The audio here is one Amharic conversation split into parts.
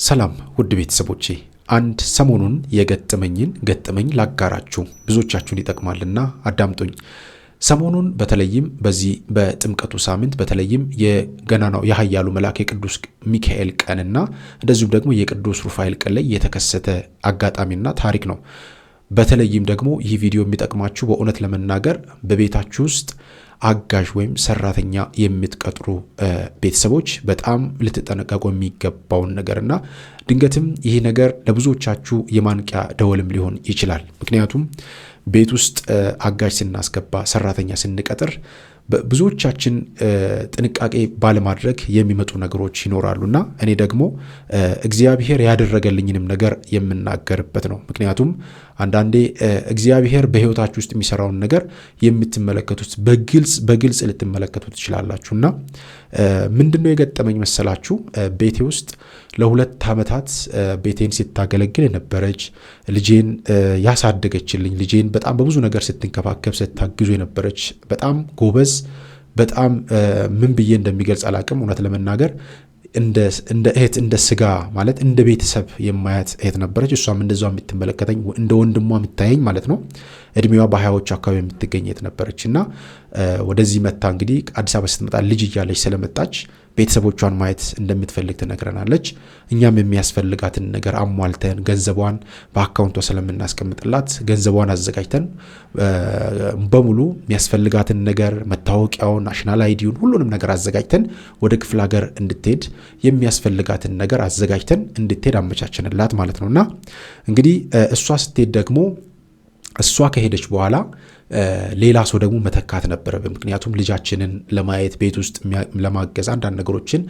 ሰላም ውድ ቤተሰቦቼ አንድ ሰሞኑን ገጠመኝ ላጋራችሁ ብዙዎቻችሁን ይጠቅማልና አዳምጡኝ። ሰሞኑን በተለይም በዚህ በጥምቀቱ ሳምንት በተለይም የገናናው የኃያሉ መልአክ የቅዱስ ሚካኤል ቀንና እንደዚሁም ደግሞ የቅዱስ ሩፋኤል ቀን ላይ የተከሰተ አጋጣሚና ታሪክ ነው። በተለይም ደግሞ ይህ ቪዲዮ የሚጠቅማችሁ በእውነት ለመናገር በቤታችሁ ውስጥ አጋዥ ወይም ሰራተኛ የምትቀጥሩ ቤተሰቦች በጣም ልትጠነቀቁ የሚገባውን ነገርና ድንገትም ይህ ነገር ለብዙዎቻችሁ የማንቂያ ደወልም ሊሆን ይችላል። ምክንያቱም ቤት ውስጥ አጋዥ ስናስገባ ሰራተኛ ስንቀጥር ብዙዎቻችን ጥንቃቄ ባለማድረግ የሚመጡ ነገሮች ይኖራሉና እኔ ደግሞ እግዚአብሔር ያደረገልኝንም ነገር የምናገርበት ነው። ምክንያቱም አንዳንዴ እግዚአብሔር በህይወታችሁ ውስጥ የሚሰራውን ነገር የምትመለከቱት በግልጽ ልትመለከቱት ትችላላችሁና ምንድነው የገጠመኝ መሰላችሁ? ቤቴ ውስጥ ለ2 ዓመታት ቤቴን ስታገለግል የነበረች ልጄን ያሳደገችልኝ ልጄን በጣም በብዙ ነገር ስትንከባከብ ስታግዙ የነበረች በጣም ጎበዝ በጣም ምን ብዬ እንደሚገልጽ አላቅም። እውነት ለመናገር እንደ እህት እንደ ስጋ ማለት እንደ ቤተሰብ የማያት እህት ነበረች። እሷም እንደዛው የምትመለከተኝ እንደ ወንድሟ የምታየኝ ማለት ነው። እድሜዋ በ20ዎቹ አካባቢ የምትገኝ እህት ነበረችና ወደዚህ መጣ እንግዲህ አዲስ አበባ ስትመጣ ልጅ እያለች ስለመጣች ቤተሰቦቿን ማየት እንደምትፈልግ ትነግረናለች። እኛም የሚያስፈልጋትን ነገር አሟልተን ገንዘቧን በአካውንቷ ስለምናስቀምጥላት ገንዘቧን አዘጋጅተን በሙሉ የሚያስፈልጋትን ነገር መታወቂያውን፣ ናሽናል አይዲውን ሁሉንም ነገር አዘጋጅተን ወደ ክፍለ ሀገር እንድትሄድ የሚያስፈልጋትን ነገር አዘጋጅተን እንድትሄድ አመቻችንላት ማለት ነውና እንግዲህ እሷ ስትሄድ ደግሞ እሷ ከሄደች በኋላ ሌላ ሰው ደግሞ መተካት ነበረብን። ምክንያቱም ልጃችንን ለማየት ቤት ውስጥ ለማገዝ አንዳንድ ነገሮችን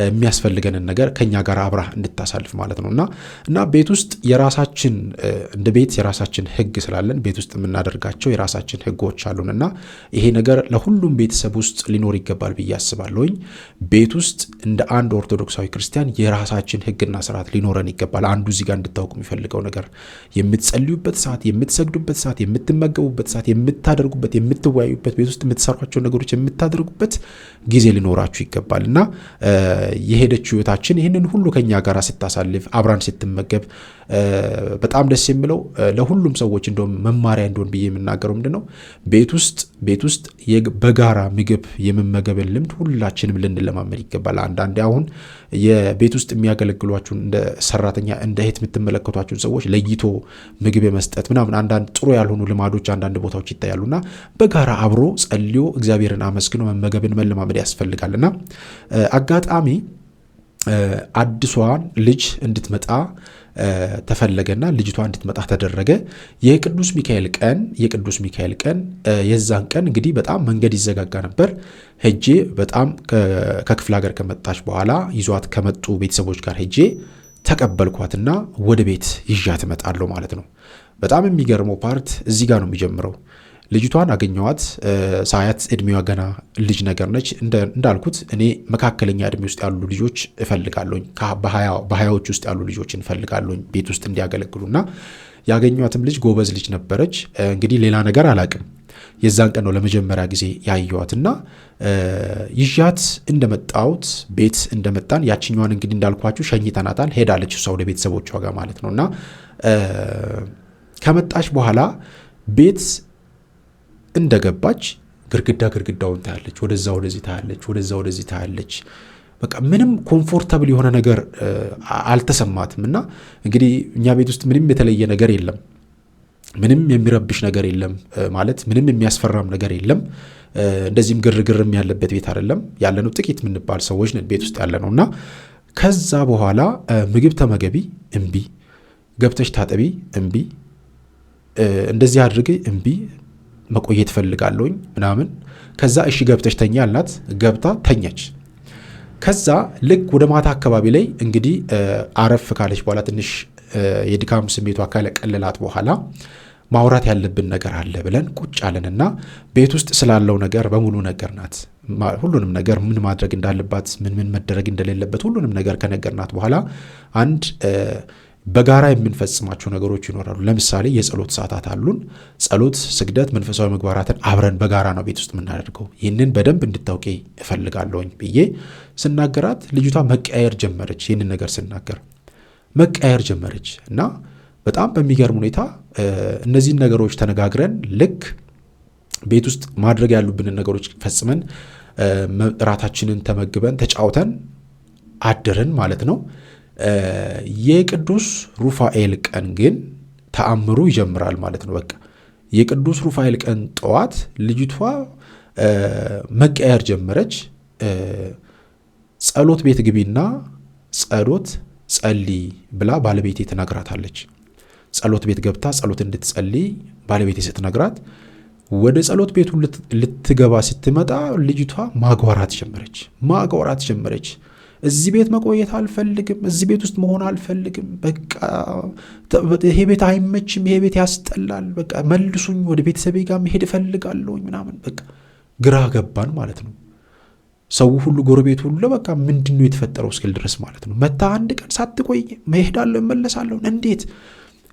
የሚያስፈልገንን ነገር ከኛ ጋር አብራ እንድታሳልፍ ማለት ነውና ቤት ውስጥ የራሳችን እንደ ቤት የራሳችን ሕግ ስላለን ቤት ውስጥ የምናደርጋቸው የራሳችን ሕጎች አሉንና ይሄ ነገር ለሁሉም ቤተሰብ ውስጥ ሊኖር ይገባል ብዬ አስባለሁኝ። ቤት ውስጥ እንደ አንድ ኦርቶዶክሳዊ ክርስቲያን የራሳችን ሕግና ስርዓት ሊኖረን ይገባል። አንዱ እዚህ ጋር እንድታውቁ የሚፈልገው ነገር የምትጸልዩበት ሰዓት፣ የምትሰግዱበት ሰዓት፣ የምትመገቡበት ሰዓት፣ የምታደርጉበት የምትወያዩበት ቤት ውስጥ የምትሰሯቸው ነገሮች የምታደርጉበት ጊዜ ሊኖራችሁ ይገባልና የሄደችው ህይወታችን ይህንን ሁሉ ከኛ ጋር ስታሳልፍ አብራን ስትመገብ በጣም ደስ የሚለው ለሁሉም ሰዎች እንደውም መማሪያ እንደሆን ብዬ የምናገረው ምንድነው ቤት ውስጥ በጋራ ምግብ የመመገብን ልምድ ሁላችንም ልንለማመድ ይገባል። አንዳንዴ አሁን የቤት ውስጥ የሚያገለግሏችሁ እንደ ሰራተኛ እንደ እህት የምትመለከቷችሁን ሰዎች ለይቶ ምግብ የመስጠት ምናምን አንዳንድ ጥሩ ያልሆኑ ልማዶች አንዳንድ ቦታዎች ይታያሉና በጋራ አብሮ ጸልዮ እግዚአብሔርን አመስግኖ መመገብን መለማመድ ያስፈልጋልና አጋጣሚ አዲሷን ልጅ እንድትመጣ ተፈለገና ልጅቷ እንድትመጣ ተደረገ። የቅዱስ ሚካኤል ቀን የዛን ቀን እንግዲህ በጣም መንገድ ይዘጋጋ ነበር። ሄጄ በጣም ከክፍለ ሀገር ከመጣች በኋላ ይዟት ከመጡ ቤተሰቦች ጋር ሄጄ ተቀበልኳትና ወደ ቤት ይዣት እመጣለሁ ማለት ነው። በጣም የሚገርመው ፓርት እዚህ ጋር ነው የሚጀምረው። ልጅቷን አገኘዋት ሳያት እድሜዋ ገና ልጅ ነገር ነች። እንዳልኩት እኔ መካከለኛ እድሜ ውስጥ ያሉ ልጆች እፈልጋለሁኝ። በ20ዎች ውስጥ ያሉ ልጆችን እፈልጋለሁኝ ቤት ውስጥ እንዲያገለግሉና ያገኘዋትም ልጅ ጎበዝ ልጅ ነበረች። እንግዲህ ሌላ ነገር አላቅም። የዛን ቀን ነው ለመጀመሪያ ጊዜ ያየዋትና ይዣት እንደመጣሁት ቤት እንደመጣን ያችኛዋን እንግዲህ እንዳልኳችሁ ሸኝተናታል። ሄዳለች እሷ ወደ ቤተሰቦቿ ጋር ማለት ነውና ከመጣች በኋላ ቤት እንደገባች ግድግዳውን ታያለች፣ ወደዛ ወደዚህ ታያለች። በቃ ምንም ኮምፎርታብል የሆነ ነገር አልተሰማትምና እንግዲህ እኛ ቤት ውስጥ ምንም የተለየ ነገር የለም፣ ምንም የሚረብሽ ነገር የለም ማለት ምንም የሚያስፈራም ነገር የለም። እንደዚህም ግርግርም ያለበት ቤት አይደለም። ያለነው ጥቂት የምንባል ሰዎች ነን ቤት ውስጥ ያለነውና ከዛ በኋላ ምግብ ተመገቢ እምቢ፣ ገብተሽ ታጠቢ እምቢ፣ እንደዚህ አድርጊ እምቢ፣ መቆየት ፈልጋለሁኝ ምናምን። ከዛ እሺ ገብተሽ ተኛ አልናት። ገብታ ተኛች። ከዛ ልክ ወደ ማታ አካባቢ ላይ እንግዲህ አረፍ ካለች በኋላ ትንሽ የድካም ስሜቷ ካለቀለላት በኋላ ማውራት ያለብን ነገር አለ ብለን ቁጭ አለንና ቤት ውስጥ ስላለው ነገር በሙሉ ነገርናት። ሁሉንም ነገር ምን ማድረግ እንዳለባት ምን መደረግ እንደሌለበት ሁሉንም ነገር ከነገርናት በኋላ አንድ በጋራ የምንፈጽማቸው ነገሮች ይኖራሉ። ለምሳሌ የጸሎት ሰዓታት አሉን። ጸሎት፣ ስግደት፣ መንፈሳዊ ምግባራትን አብረን በጋራ ነው ቤት ውስጥ የምናደርገው። ይህንን በደንብ እንድታውቂ እፈልጋለሁኝ ብዬ ስናገራት ልጅቷ መቀያየር ጀመረች። ይህንን ነገር ስናገር መቀየር ጀመረች እና በጣም በሚገርም ሁኔታ እነዚህን ነገሮች ተነጋግረን ልክ ቤት ውስጥ ማድረግ ያሉብንን ነገሮች ፈጽመን ራታችንን ተመግበን ተጫውተን አደረን ማለት ነው። የቅዱስ ሩፋኤል ቀን ግን ተአምሩ ይጀምራል ማለት ነው። በቃ የቅዱስ ሩፋኤል ቀን ጠዋት ልጅቷ መቀየር ጀመረች። ጸሎት ቤት ግቢና ጸሎት ጸልይ ብላ ባለቤቴ ትነግራታለች። ጸሎት ቤት ገብታ ጸሎት እንድትጸልይ ባለቤቴ ስትነግራት ወደ ጸሎት ቤቱ ልትገባ ስትመጣ ልጅቷ ማጓራት ጀመረች። እዚህ ቤት መቆየት አልፈልግም፣ እዚህ ቤት ውስጥ መሆን አልፈልግም፣ በቃ ይሄ ቤት አይመችም፣ ይሄ ቤት ያስጠላል፣ በቃ መልሱኝ፣ ወደ ቤተሰቤ ጋር መሄድ እፈልጋለሁ ምናምን። በቃ ግራ ገባን ማለት ነው። ሰው ሁሉ ጎረቤት ሁሉ በቃ ምንድነው የተፈጠረው እስኪል ድረስ ማለት ነው። መታ አንድ ቀን ሳትቆይ መሄዳለሁ እመለሳለሁ እንዴት?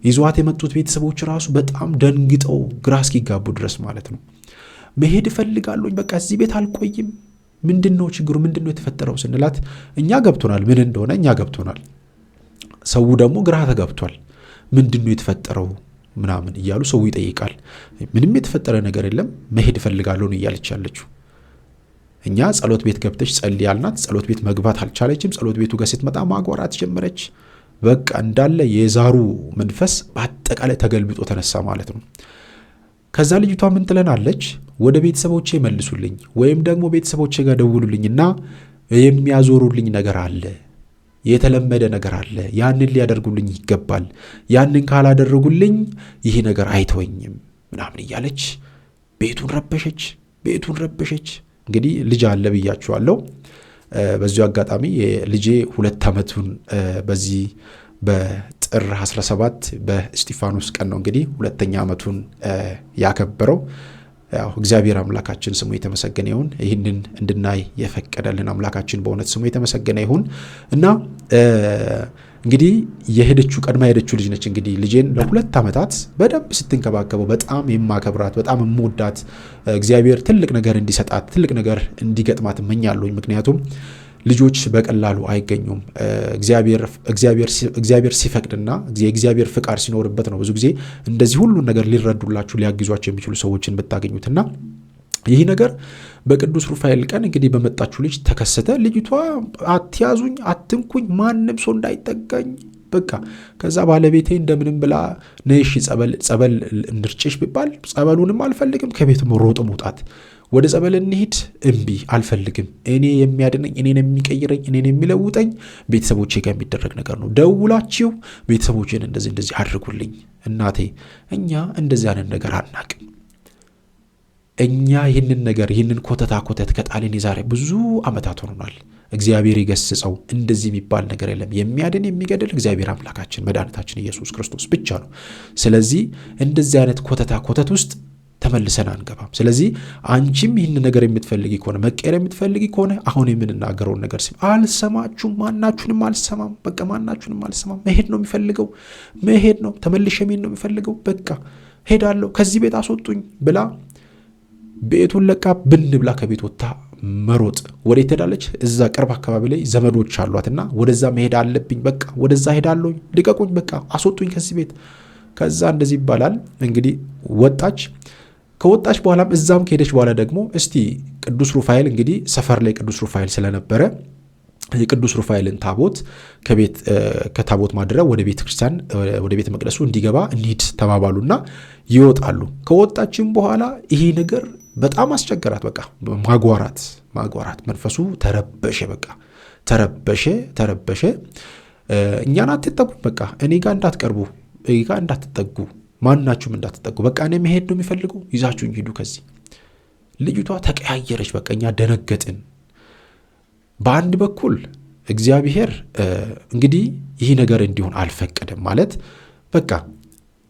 ይዟት የመጡት ቤተሰቦች ራሱ በጣም ደንግጠው ግራ እስኪጋቡ ድረስ ማለት ነው። መሄድ እፈልጋለሁ፣ በቃ እዚህ ቤት አልቆይም፣ ምንድነው ችግሩ? ምንድነው የተፈጠረው ስንላት እኛ ገብቶናል፣ ምን እንደሆነ እኛ ገብቶናል። ሰው ደግሞ ግራ ተጋብቷል። ምንድነው የተፈጠረው ምናምን እያሉ ሰው ይጠይቃል። ምንም የተፈጠረ ነገር የለም፣ መሄድ እፈልጋለሁ ነው እያለች ያለችው። እኛ ጸሎት ቤት ገብተሽ ጸልይ ያልናት ጸሎት ቤት መግባት አልቻለችም። ጸሎት ቤቱ ጋር ስትመጣ ማጓራት ጀመረች። በቃ እንዳለ የዛሩ መንፈስ በአጠቃላይ ተገልብጦ ተነሳ ማለት ነው። ከዛ ልጅቷ ምን ትለናለች? ወደ ቤተሰቦቼ መልሱልኝ ወይም ደግሞ ቤተሰቦቼ ጋር ደውሉልኝና የሚያዞሩልኝ ነገር አለ፣ የተለመደ ነገር አለ፣ ያንን ሊያደርጉልኝ ይገባል፣ ያንን ካላደረጉልኝ ይህ ነገር አይተወኝም ምናምን እያለች ቤቱን ረበሸች። እንግዲህ ልጅ አለ ብያችኋለሁ። በዚሁ አጋጣሚ ልጄ 2 ዓመቱን በዚህ በጥር 17 በእስጢፋኖስ ቀን ነው እንግዲህ 2ኛ ዓመቱን ያከበረው። ያው እግዚአብሔር አምላካችን ስሙ የተመሰገነ ይሁን። ይህንን እንድናይ የፈቀደልን አምላካችን በእውነት ስሙ የተመሰገነ ይሁን እና እንግዲህ ቀድማ የሄደችው ልጅ ነች። እንግዲህ ልጄን ለ2 ዓመታት በደንብ ስትንከባከበው በጣም የማከብራት በጣም የምወዳት እግዚአብሔር ትልቅ ነገር እንዲሰጣት ትልቅ ነገር እንዲገጥማት እመኛለሁ። ምክንያቱም ልጆች በቀላሉ አይገኙም። እግዚአብሔር ሲፈቅድና የእግዚአብሔር ፍቃድ ሲኖርበት ነው ብዙ ጊዜ እንደዚህ ሁሉ ነገር ሊረዱላችሁ ሊያግዟቸው የሚችሉ ሰዎችን ብታገኙትና ይህ ነገር በቅዱስ ሩፋኤል ቀን እንግዲህ በመጣችሁ ልጅ ተከሰተ። ልጅቷ አትያዙኝ፣ አትንኩኝ፣ ማንም ሰው እንዳይጠጋኝ በቃ። ከዛ ባለቤቴ እንደምንም ብላ ነይሽ ጸበል እንድርጭሽ ቢባል ጸበሉንም አልፈልግም፣ ከቤትም ሮጥ መውጣት። ወደ ጸበል እንሂድ፣ እምቢ፣ አልፈልግም። እኔ የሚያድነኝ እኔን የሚቀይረኝ እኔን የሚለውጠኝ ቤተሰቦቼ ጋር የሚደረግ ነገር ነው። ደውላችሁ ቤተሰቦቼን እንደዚህ አድርጉልኝ። እናቴ እኛ እንደዚህ አይነት ነገር አናቅም። እኛ ይህንን ኮተት ከጣልን የዛሬ ብዙ ዓመታት ሆኖናል። እግዚአብሔር ይገስጸው። እንደዚህ የሚባል ነገር የለም። የሚያድን የሚገድል እግዚአብሔር አምላካችን መድኃኒታችን ኢየሱስ ክርስቶስ ብቻ ነው። ስለዚህ እንደዚህ አይነት ኮተት ውስጥ ተመልሰን አንገባም። ስለዚህ አንቺም ይህን ነገር የምትፈልጊ ከሆነ መቀየር የምትፈልጊ ከሆነ አሁን የምንናገረውን ነገር አልሰማችሁም፣ ማናችሁንም አልሰማም፣ በቃ ማናችሁንም አልሰማም። መሄድ ነው የሚፈልገው፣ መሄድ ነው፣ ተመልሼ መሄድ ነው የሚፈልገው፣ በቃ ሄዳለሁ፣ ከዚህ ቤት አስወጡኝ ብላ ቤቱን ለቃ ብን ብላ ከቤት ወጥታ መሮጥ። ወዴት ሄዳለች? እዛ ቅርብ አካባቢ ላይ ዘመዶች አሏትና ወደዛ መሄድ አለብኝ፣ በቃ ወደዛ ሄዳለሁ፣ ልቀቁኝ፣ በቃ አስወጡኝ ከዚህ ቤት። ከዛ እንደዚህ ይባላል እንግዲህ ወጣች። ከወጣች በኋላም እዛም ከሄደች በኋላ ደግሞ እስቲ ቅዱስ ሩፋኤል እንግዲህ ሰፈር ላይ ቅዱስ ሩፋኤል ስለነበረ የቅዱስ ሩፋኤልን ታቦት ከታቦት ማደሪያ ወደ ቤተ ክርስቲያን ወደ ቤተ መቅደሱ እንዲገባ እንሂድ ተባባሉና ይወጣሉ። ከወጣችም በኋላ ይሄ ነገር በጣም አስቸገራት። በቃ ማጓራት መንፈሱ ተረበሸ። በቃ ተረበሸ። እኛን አትጠጉ፣ በቃ እኔ ጋር እንዳትቀርቡ፣ እኔ ጋር እንዳትጠጉ፣ ማናችሁም እንዳትጠጉ፣ በቃ እኔ መሄድ ነው የሚፈልገው፣ ይዛችሁኝ ሂዱ ከዚህ። ልጅቷ ተቀያየረች። በቃ እኛ ደነገጥን። በአንድ በኩል እግዚአብሔር እንግዲህ ይህ ነገር እንዲሆን አልፈቀደም ማለት በቃ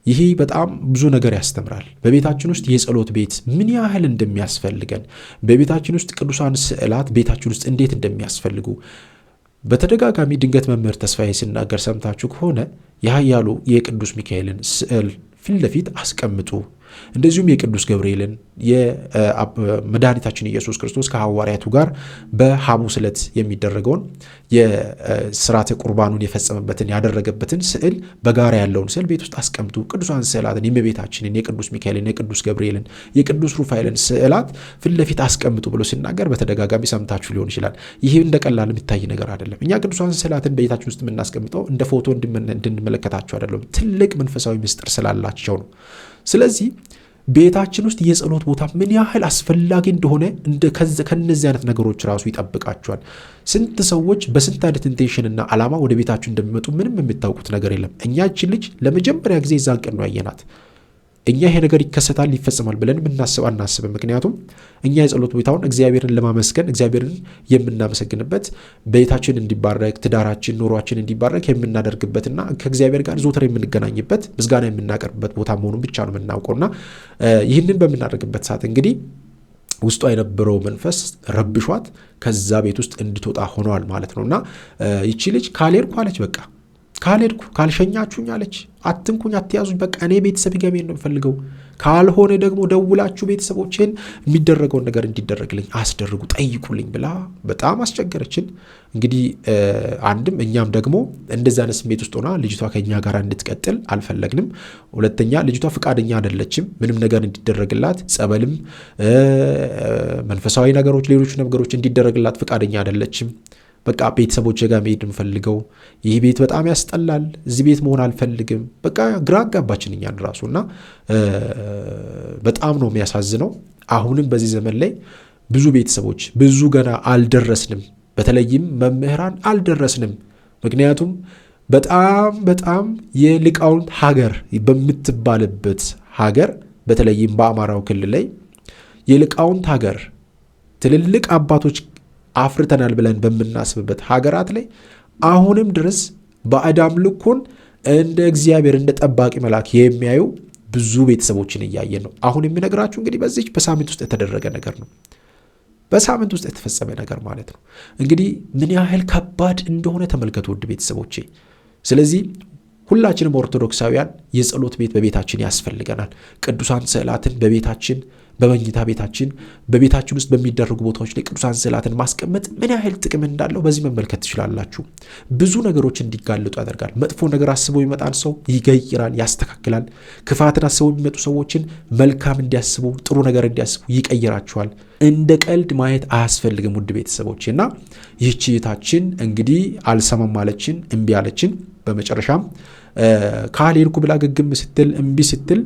ይህ በጣም ብዙ ነገር ያስተምራል። በቤታችን ውስጥ የጸሎት ቤት ምን ያህል እንደሚያስፈልገን፣ በቤታችን ውስጥ ቅዱሳን ስዕላት ቤታችን ውስጥ እንዴት እንደሚያስፈልጉ በተደጋጋሚ ድንገት መምህር ተስፋዬ ሲናገር ሰምታችሁ ከሆነ የኃያሉ የቅዱስ ሚካኤልን ስዕል ፊት ለፊት አስቀምጡ፣ እንደዚሁም የቅዱስ ገብርኤልን የመድኃኒታችን ኢየሱስ ክርስቶስ ከሐዋርያቱ ጋር በሐሙስ ዕለት የሚደረገውን የሥርዓተ ቁርባኑን የፈጸመበትን ያደረገበትን ስዕል በጋራ ያለውን ስዕል ቤት ውስጥ አስቀምጡ። ቅዱሳን ስዕላትን የእመቤታችንን፣ የቅዱስ ሚካኤልን፣ የቅዱስ ገብርኤልን፣ የቅዱስ ሩፋኤልን ስዕላት ፊት ለፊት አስቀምጡ ብሎ ሲናገር በተደጋጋሚ ሰምታችሁ ሊሆን ይችላል። ይህ እንደ ቀላል የሚታይ ነገር አይደለም። እኛ ቅዱሳን ስዕላትን በቤታችን ውስጥ የምናስቀምጠው እንደ ፎቶ እንድንመለከታቸው አይደለም፣ ትልቅ መንፈሳዊ ምስጢር ስላላቸው ነው። ስለዚህ ቤታችን ውስጥ የጸሎት ቦታ ምን ያህል አስፈላጊ እንደሆነ ከነዚህ አይነት ነገሮች ራሱ ይጠብቃቸዋል። ስንት ሰዎች በስንት አይነት ኢንቴንሽንና ዓላማ ወደ ቤታችሁ እንደሚመጡ ምንም የምታውቁት ነገር የለም። እኛችን ልጅ ለመጀመሪያ ጊዜ እዛን ቀን ነው ያየናት። እኛ ይሄ ነገር ይከሰታል ይፈጸማል ብለን አናስብም። ምክንያቱም እኛ የጸሎት ቦታውን እግዚአብሔርን ለማመስገን እግዚአብሔርን የምናመሰግንበት ቤታችን እንዲባረክ ትዳራችን ኑሯችን እንዲባረክ የምናደርግበትና ከእግዚአብሔር ጋር ዘወትር የምንገናኝበት ምስጋና የምናቀርብበት ቦታ መሆኑን ብቻ ነው የምናውቀውና ይህንን በምናደርግበት ሰዓት እንግዲህ ውስጧ የነበረው መንፈስ ረብሿት ከዛ ቤት ውስጥ እንድትወጣ ሆነዋል ማለት ነውና ይቺ ልጅ ካልሄድኩ አለች። በቃ ካልሄድኩ ካልሸኛችሁኝ አለች። አትንኩኝ፣ አትያዙኝ፣ በቃ እኔ ቤተሰብ ገሜን ነው የምፈልገው። ካልሆነ ደግሞ ደውላችሁ ቤተሰቦችን የሚደረገውን ነገር እንዲደረግልኝ አስደርጉ፣ ጠይቁልኝ ብላ በጣም አስቸገረችን። እንግዲህ አንድም እኛም ደግሞ እንደዛ አይነት ስሜት ውስጥ ሆና ልጅቷ ከኛ ጋር እንድትቀጥል አልፈለግንም። ሁለተኛ ልጅቷ ፍቃደኛ አይደለችም ምንም ነገር እንዲደረግላት፣ ጸበልም መንፈሳዊ ነገሮች ሌሎች ነገሮች እንዲደረግላት ፍቃደኛ አይደለችም። በቃ ቤተሰቦች ጋር መሄድ እንፈልገው፣ ይህ ቤት በጣም ያስጠላል፣ እዚህ ቤት መሆን አልፈልግም። በቃ ግራ አጋባችን እኛን ራሱና በጣም ነው የሚያሳዝነው። አሁንም በዚህ ዘመን ላይ ብዙ ቤተሰቦች ብዙ ገና አልደረስንም፣ በተለይም መምህራን አልደረስንም። ምክንያቱም በጣም የሊቃውንት ሀገር በምትባልበት ሀገር በተለይም በአማራው ክልል ላይ የሊቃውንት ሀገር ትልልቅ አባቶች አፍርተናል ብለን በምናስብበት ሀገራት ላይ አሁንም ድረስ ባዕድ አምልኮን እንደ እግዚአብሔር እንደ ጠባቂ መልአክ የሚያዩ ብዙ ቤተሰቦችን እያየን ነው። አሁን የሚነግራችሁ እንግዲህ በዚች በሳምንት ውስጥ የተደረገ ነገር ነው። በሳምንት ውስጥ የተፈጸመ ነገር ማለት ነው። እንግዲህ ምን ያህል ከባድ እንደሆነ ተመልከቱ ውድ ቤተሰቦቼ። ስለዚህ ሁላችንም ኦርቶዶክሳውያን የጸሎት ቤት በቤታችን ያስፈልገናል። ቅዱሳን ስዕላትን በቤታችን በመኝታ ቤታችን በቤታችን ውስጥ በሚደረጉ ቦታዎች ላይ ቅዱሳን ስዕላትን ማስቀመጥ ምን ያህል ጥቅም እንዳለው በዚህ መመልከት ትችላላችሁ። ብዙ ነገሮች እንዲጋለጡ ያደርጋል። መጥፎ ነገር አስበው ይመጣን ሰው ይገይራል፣ ያስተካክላል። ክፋትን አስበው የሚመጡ ሰዎችን መልካም እንዲያስቡ ጥሩ ነገር እንዲያስቡ ይቀይራቸዋል። እንደ ቀልድ ማየት አያስፈልግም ውድ ቤተሰቦችና ይህች እህታችን እንግዲህ አልሰማም ማለችን፣ እምቢ አለችን። በመጨረሻም ካልሄድኩ ብላ ግግም ስትል እምቢ ስትል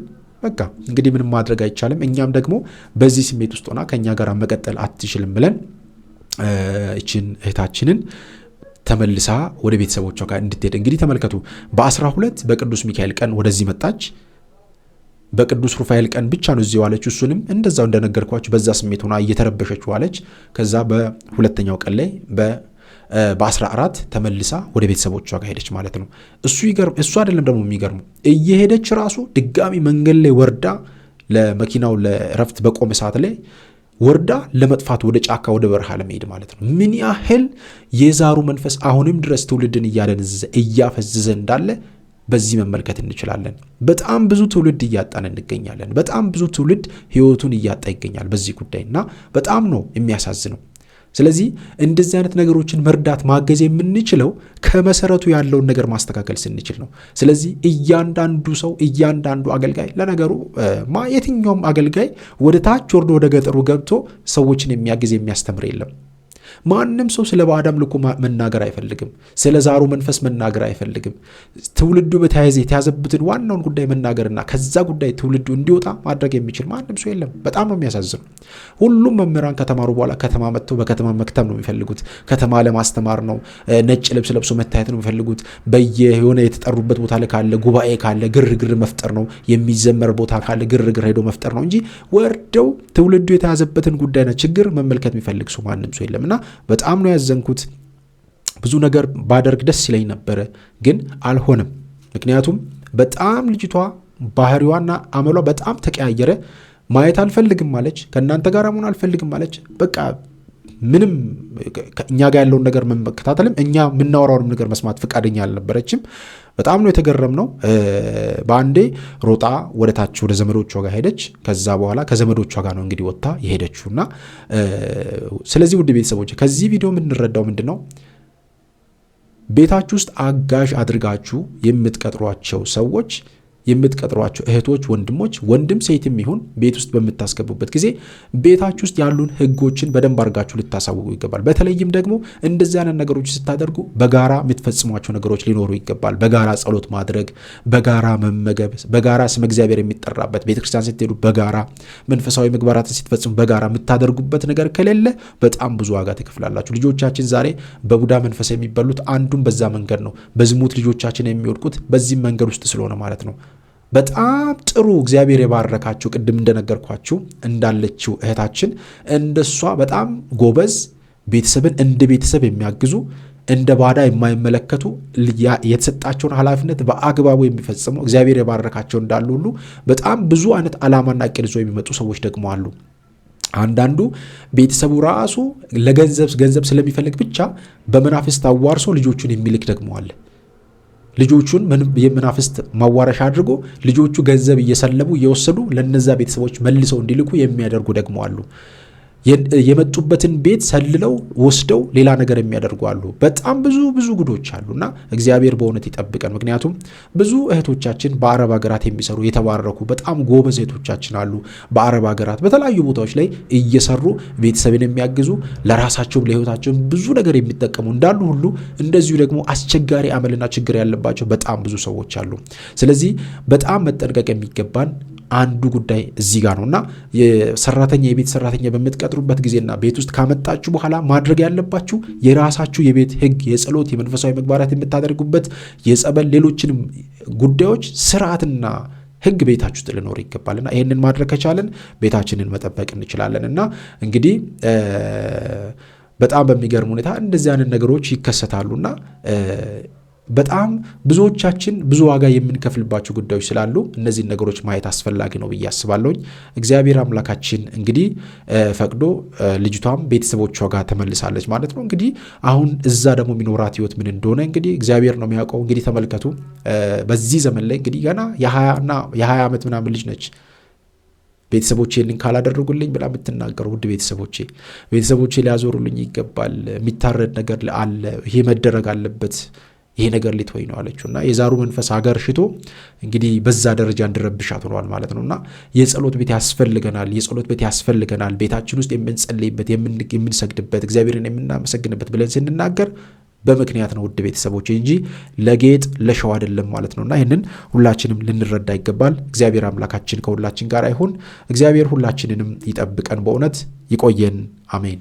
በቃ እንግዲህ ምንም ማድረግ አይቻልም። እኛም ደግሞ በዚህ ስሜት ውስጥ ሆና ከኛ ጋር መቀጠል አትችልም ብለን እቺን እህታችንን ተመልሳ ወደ ቤተሰቦቿ ጋር እንድትሄድ እንግዲህ ተመልከቱ። በ12 በቅዱስ ሚካኤል ቀን ወደዚህ መጣች። በቅዱስ ሩፋኤል ቀን ብቻ ነው እዚህ ዋለች። እሱንም እንደዛው እንደነገርኳችሁ በዛ ስሜት ሆና እየተረበሸች ዋለች። ከዛ በሁለተኛው ቀን ላይ በ14 ተመልሳ ወደ ቤተሰቦቿ ጋር ሄደች ማለት ነው። እሱ አይደለም ደግሞ የሚገርመው እየሄደች ራሱ ድጋሚ መንገድ ላይ ወርዳ ለመኪናው ለረፍት በቆመ ሰዓት ላይ ወርዳ ለመጥፋት ወደ ጫካ ወደ በረሃ ለመሄድ ማለት ነው። ምን ያህል የዛሩ መንፈስ አሁንም ድረስ ትውልድን እያደነዘዘ እያፈዘዘ እንዳለ በዚህ መመልከት እንችላለን። በጣም ብዙ ትውልድ እያጣን እንገኛለን። በጣም ብዙ ትውልድ ሕይወቱን እያጣ ይገኛል በዚህ ጉዳይና በጣም ነው የሚያሳዝነው። ስለዚህ እንደዚህ አይነት ነገሮችን መርዳት ማገዝ የምንችለው ከመሰረቱ ያለውን ነገር ማስተካከል ስንችል ነው። ስለዚህ እያንዳንዱ ሰው እያንዳንዱ አገልጋይ ለነገሩ የትኛውም አገልጋይ ወደ ታች ወርዶ ወደ ገጠሩ ገብቶ ሰዎችን የሚያግዝ የሚያስተምር የለም። ማንም ሰው ስለ ባዕድ አምልኮ መናገር አይፈልግም። ስለ ዛሩ መንፈስ መናገር አይፈልግም። ትውልዱ የተያዘበትን ዋናውን ጉዳይ መናገርና ከዛ ጉዳይ ትውልዱ እንዲወጣ ማድረግ የሚችል ማንም ሰው የለም። በጣም ነው የሚያሳዝነው። ሁሉም መምህራን ከተማሩ በኋላ ከተማ መጥተው በከተማ መክተም ነው የሚፈልጉት። ከተማ ለማስተማር ነው። ነጭ ልብስ ለብሶ መታየት ነው የሚፈልጉት። በየሆነ የተጠሩበት ቦታ ላይ ካለ ጉባኤ ካለ ግርግር መፍጠር ነው። የሚዘመር ቦታ ካለ ግርግር ሄዶ መፍጠር ነው እንጂ ወርደው ትውልዱ የተያዘበትን ጉዳይና ችግር መመልከት የሚፈልግ ሰው ማንም ሰው የለምና በጣም ነው ያዘንኩት። ብዙ ነገር ባደርግ ደስ ይለኝ ነበረ፣ ግን አልሆነም። ምክንያቱም በጣም ልጅቷ ባህሪዋና አመሏ በጣም ተቀያየረ። ማየት አልፈልግም ማለች፣ ከእናንተ ጋር መሆን አልፈልግም ማለች። በቃ ምንም እኛ ጋር ያለውን ነገር መከታተልም እኛ የምናወራውንም ነገር መስማት ፈቃደኛ አልነበረችም። በጣም ነው የተገረምነው። በአንዴ ሮጣ ወደ ታች ወደ ዘመዶቿ ጋር ሄደች። ከዛ በኋላ ከዘመዶቿ ጋር ነው እንግዲህ ወጥታ የሄደችውና ስለዚህ ውድ ቤተሰቦች ከዚህ ቪዲዮ የምንረዳው ምንድነው? ቤታችሁ ውስጥ አጋዥ አድርጋችሁ የምትቀጥሯቸው ሰዎች የምትቀጥሯቸው እህቶች፣ ወንድሞች፣ ወንድም ሴትም ይሁን ቤት ውስጥ በምታስገቡበት ጊዜ ቤታችሁ ውስጥ ያሉን ህጎችን በደንብ አድርጋችሁ ልታሳውቁ ይገባል። በተለይም ደግሞ እንደዚህ አይነት ነገሮች ስታደርጉ በጋራ የምትፈጽሟቸው ነገሮች ሊኖሩ ይገባል። በጋራ ጸሎት ማድረግ፣ በጋራ መመገብ፣ በጋራ ስመ እግዚአብሔር የሚጠራበት ቤተክርስቲያን ስትሄዱ በጋራ መንፈሳዊ ምግባራትን ስትፈጽሙ በጋራ የምታደርጉበት ነገር ከሌለ በጣም ብዙ ዋጋ ትከፍላላችሁ። ልጆቻችን ዛሬ በቡዳ መንፈስ የሚበሉት አንዱም በዛ መንገድ ነው። በዝሙት ልጆቻችን የሚወድቁት በዚህ መንገድ ውስጥ ስለሆነ ማለት ነው። በጣም ጥሩ እግዚአብሔር የባረካችሁ ቅድም እንደነገርኳችሁ እንዳለችው እህታችን እንደሷ በጣም ጎበዝ ቤተሰብን እንደ ቤተሰብ የሚያግዙ እንደ ባዳ የማይመለከቱ የተሰጣቸውን ኃላፊነት በአግባቡ የሚፈጽሙ እግዚአብሔር የባረካቸው እንዳሉ ሁሉ በጣም ብዙ አይነት ዓላማና እቅድ ይዘው የሚመጡ ሰዎች ደግሞ አሉ። አንዳንዱ ቤተሰቡ ራሱ ገንዘብ ስለሚፈልግ ብቻ በመናፍስት አዋርሶ ልጆቹን የሚልክ ደግሞ አለ። ልጆቹን የመናፍስት ማዋረሻ አድርጎ ልጆቹ ገንዘብ እየሰለቡ እየወሰዱ ለነዛ ቤተሰቦች መልሰው እንዲልኩ የሚያደርጉ ደግሞ አሉ። የመጡበትን ቤት ሰልለው ወስደው ሌላ ነገር የሚያደርጉ አሉ። በጣም ብዙ ጉዶች አሉና እግዚአብሔር በእውነት ይጠብቀን። ምክንያቱም ብዙ እህቶቻችን በአረብ ሀገራት የሚሰሩ የተባረኩ በጣም ጎበዝ እህቶቻችን አሉ። በአረብ ሀገራት በተለያዩ ቦታዎች ላይ እየሰሩ ቤተሰብን የሚያግዙ ለራሳቸውም ለህይወታቸውም ብዙ ነገር የሚጠቀሙ እንዳሉ ሁሉ እንደዚሁ ደግሞ አስቸጋሪ አመልና ችግር ያለባቸው በጣም ብዙ ሰዎች አሉ። ስለዚህ በጣም መጠንቀቅ የሚገባን አንዱ ጉዳይ እዚህ ጋር ነውና የቤት ሰራተኛ በምትቀጥሩበት ጊዜና ቤት ውስጥ ካመጣችሁ በኋላ ማድረግ ያለባችሁ የራሳችሁ የቤት ህግ፣ የጸሎት፣ የመንፈሳዊ ምግባራት የምታደርጉበት የጸበል፣ ሌሎችንም ጉዳዮች ስርዓትና ህግ ቤታችሁ ውስጥ ሊኖር ይገባልና ይሄንን ማድረግ ከቻለን ቤታችንን መጠበቅ እንችላለንና እንግዲህ በጣም በሚገርም ሁኔታ እንደዚህ አይነት ነገሮች ይከሰታሉና በጣም ብዙዎቻችን ብዙ ዋጋ የምንከፍልባቸው ጉዳዮች ስላሉ እነዚህን ነገሮች ማየት አስፈላጊ ነው ብዬ አስባለሁ። እግዚአብሔር አምላካችን እንግዲህ ፈቅዶ ልጅቷም ቤተሰቦቿ ጋር ተመልሳለች ማለት ነው። እንግዲህ አሁን እዛ ደግሞ የሚኖራት ህይወት ምን እንደሆነ እንግዲህ እግዚአብሔር ነው የሚያውቀው። እንግዲህ ተመልከቱ፣ በዚህ ዘመን ላይ እንግዲህ ገና የ20 ዓመት ምናምን ልጅ ነች። ቤተሰቦቼ ይህንን ካላደረጉልኝ ብላ የምትናገሩ ውድ ቤተሰቦቼ ሊያዞሩልኝ ይገባል፣ የሚታረድ ነገር አለ፣ ይሄ መደረግ አለበት፣ ይሄ ነገር ሊተወኝ ነው አለችውና የዛሩ መንፈስ ሀገር ሽቶ እንግዲህ በዛ ደረጃ እንድረብሻት ሆኗል ማለት ነውና የጸሎት ቤት ያስፈልገናል። ቤታችን ውስጥ የምንጸልይበት፣ የምንሰግድበት፣ እግዚአብሔርን የምናመሰግንበት ብለን ስንናገር በምክንያት ነው ውድ ቤተሰቦች እንጂ ለጌጥ ለሸው አይደለም ማለት ነውና ይሄንን ሁላችንም ልንረዳ ይገባል። እግዚአብሔር አምላካችን ከሁላችን ጋር ይሁን። እግዚአብሔር ሁላችንንም ይጠብቀን፣ በእውነት ይቆየን። አሜን።